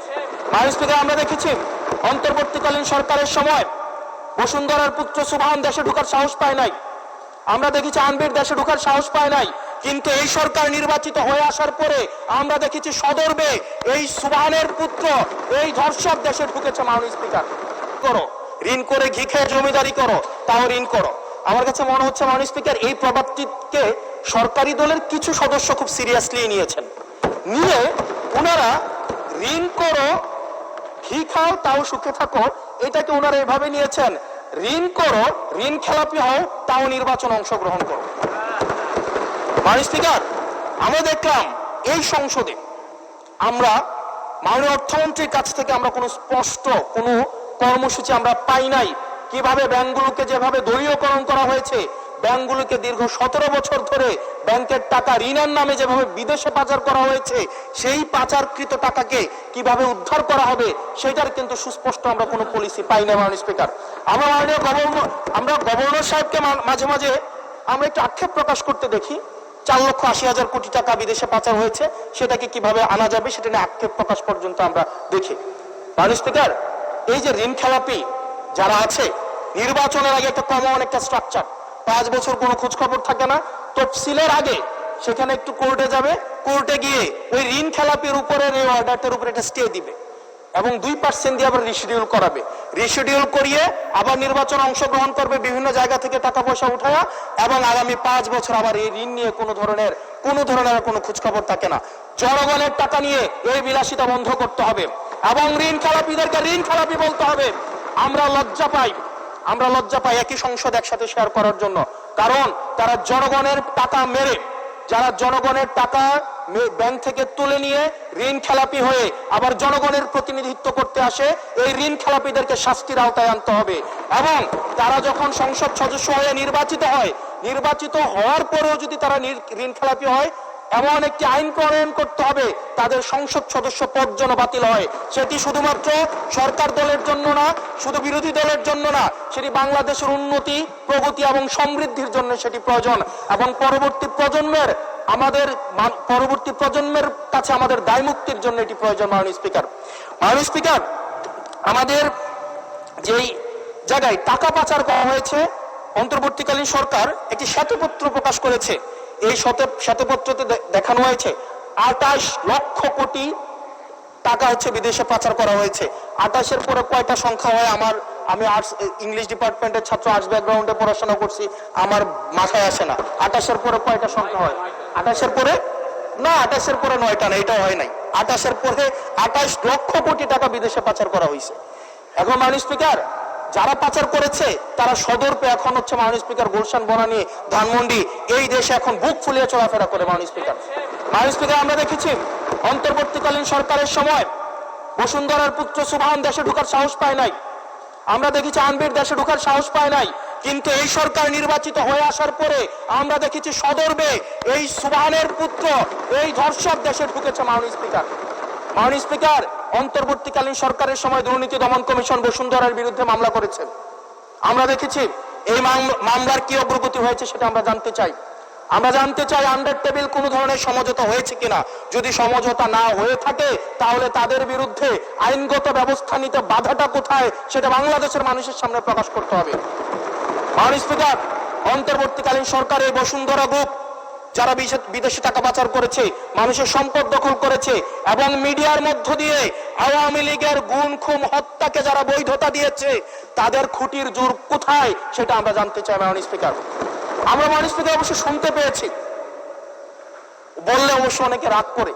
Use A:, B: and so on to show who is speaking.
A: Speaker. মাননীয় speaker, আমরা দেখেছি অন্তর্বর্তীকালীন সরকারের সময় বসুন্ধরার পুত্র সুবহান দেশে ঢোকার সাহস পায় নাই। আমরা দেখেছি আনবির দেশে ঢোকার সাহস পায় নাই। কিন্তু এই সরকার নির্বাচিত হয়ে আসার পরে আমরা দেখেছি সদর্বে এই সুবহানের পুত্র এই ধর্ষক দেশে ঢুকেছে। মাননীয় স্পিকার, করো ঋণ করে ঘি খেয়ে জমিদারি করো, তাও ঋণ করো। আমার কাছে মনে হচ্ছে মাননীয় স্পিকার, এই প্রভাবটিকে সরকারি দলের কিছু সদস্য খুব সিরিয়াসলি নিয়েছেন। নিয়ে ওনারা ঋণ করো ঘি খাও তাও সুখে থাকো, এটাকে ওনারা এভাবে নিয়েছেন, ঋণ করো ঋণ খেলাপি হও তাও নির্বাচন অংশগ্রহণ করো। মাননীয় স্পিকার, আমরা দেখলাম এই সংসদে আমরা মাননীয় অর্থমন্ত্রীর কাছ থেকে আমরা কোনো স্পষ্ট কোনো কর্মসূচি আমরা পাই নাই। কিভাবে ব্যাংকগুলোকে যেভাবে দলীয়করণ করা হয়েছে, ব্যাংকগুলোকে দীর্ঘ 17 বছর ধরে ব্যাংকের টাকা ঋণের নামে যেভাবে বিদেশে পাচার করা হয়েছে, সেই পাচারকৃত টাকাকে কিভাবে উদ্ধার করা হবে সেটার কিন্তু সুস্পষ্ট আমরা কোনো পলিসি পাই না। মাননীয় স্পিকার, আমরা গভর্নর সাহেবকে মাঝে মাঝে আমরা একটু আক্ষেপ প্রকাশ করতে দেখি, 4,80,000 কোটি টাকা বিদেশে পাচার হয়েছে, সেটাকে কিভাবে আনা যাবে সেটা নিয়ে আক্ষেপ প্রকাশ পর্যন্ত আমরা দেখি। মাননীয় স্পিকার, এই যে ঋণ খেলাপি যারা আছে, নির্বাচনের আগে একটা কমন একটা স্ট্রাকচার, 5 বছর কোনো খোঁজ খবর থাকে না, তফসিলের আগে সেখানে একটু কোর্টে যাবে, কোর্টে গিয়ে ওই ঋণ খেলাপির উপরে এই অর্ডারটার উপরে একটা স্টে দিবে এবং 2% দিয়ে আবার রিশিডিউল করাবে, রিশিডিউল করিয়ে আবার নির্বাচনে অংশগ্রহণ করবে, বিভিন্ন জায়গা থেকে টাকা পয়সা উঠায়া, এবং আগামী 5 বছর আবার এই ঋণ নিয়ে কোনো ধরনের কোনো খোঁজখবর থাকে না। জনগণের টাকা নিয়ে এই বিলাসিতা বন্ধ করতে হবে এবং ঋণ খেলাপিদেরকে ঋণ খেলাপি বলতে হবে। আমরা লজ্জা পাই একই সংসদ একসাথে শেয়ার করার জন্য, কারণ তারা জনগণের টাকা মেরে, যারা জনগণের টাকা ব্যাংক থেকে তুলে নিয়ে ঋণ খেলাপি হয়ে আবার জনগণের প্রতিনিধিত্ব করতে আসে, এই ঋণ খেলাপিদেরকে শাস্তির আওতায় আনতে হবে। এবং তারা যখন সংসদ সদস্য হয়ে নির্বাচিত হওয়ার পরেও যদি তারা ঋণ খেলাপি হয়, এমন একটি আইন প্রণয়ন করতে হবে তাদের সংসদ সদস্য পদ যেন বাতিল হয়। সেটি শুধুমাত্র সরকার দলের জন্য না, শুধু বিরোধী দলের জন্য না, সেটি বাংলাদেশের উন্নতি, প্রগতি এবং সমৃদ্ধির জন্য সেটি প্রয়োজন। এবং পরবর্তী প্রজন্মের কাছে আমাদের দায় মুক্তির জন্য এটি প্রয়োজন। মাননীয় স্পিকার, আমাদের যেই জায়গায় টাকা পাচার করা হয়েছে, অন্তর্বর্তীকালীন সরকার একটি শ্বেতপত্র প্রকাশ করেছে। এই শ্বেতপত্রতে দেখানো হয়েছে 28 লক্ষ কোটি টাকা হচ্ছে বিদেশে পাচার করা হয়েছে। 28-এর পরে কয়টা সংখ্যা হয় আমি আর্টস ইংলিশ ডিপার্টমেন্টের ছাত্র, আর্টস ব্যাকগ্রাউন্ডে পড়াশোনা করছি, আমার মাথায় আসে না 28-এর পরে কয়টা সংখ্যা হয়। 28-এর পরে 9টা না, এটাও হয় নাই। 28-এর পরে 28 লক্ষ কোটি টাকা বিদেশে পাচার করা হয়েছে। এখন মাননীয় স্পিকার, যারা পাচার করেছে তারা সদর্পে এখন হচ্ছে মাননীয় স্পিকার গুলশান, বনানী, ধানমন্ডি এই দেশে এখন বুক ফুলিয়ে চলাফেরা করে। মাননীয় স্পিকার, আমরা দেখেছি অন্তর্বর্তীকালীন সরকারের সময় বসুন্ধরার পুত্র সুবহান দেশে ঢোকার সাহস পায় নাই। আমরা দেখেছি আনবির দেশে ঢোকার সাহস পায় নাই। কিন্তু এই সরকার নির্বাচিত হয়ে আসার পরে আমরা দেখেছি সদর্বে এই সুবহানের পুত্র এই ধর্ষক দেশে ঢুকেছে। মাননীয় স্পিকার, অন্তর্বর্তীকালীন সরকারের সময় দুর্নীতি দমন কমিশন বসুন্ধরার বিরুদ্ধে মামলা করেছে। আমরা দেখেছি এই মামলার কি অগ্রগতি হয়েছে সেটা আমরা জানতে চাই। আন্ডার টেবিল কোন ধরনের সমঝোতা হয়েছে কিনা। যদি সমঝোতা না হয়ে থাকে তাহলে তাদের বিরুদ্ধে আইনগত ব্যবস্থা নিতে বাধাটা কোথায় সেটা বাংলাদেশের মানুষের সামনে প্রকাশ করতে হবে। মাননীয় স্পিকার, অন্তর্বর্তীকালীন সরকার এই বসুন্ধরা গ্রুপ যারা বিদেশি টাকা পাচার করেছে, মানুষের সম্পদ দখল করেছে এবং মিডিয়ার মধ্য দিয়ে আওয়ামী লীগের গুম খুন হত্যাকে যারা বৈধতা দিয়েছে, তাদের খুঁটির জোর কোথায় সেটা আমরা জানতে চাই। মাননীয় স্পিকার, আমরা অবশ্য শুনতে পেয়েছি, বললে অবশ্য অনেকে রাগ করে,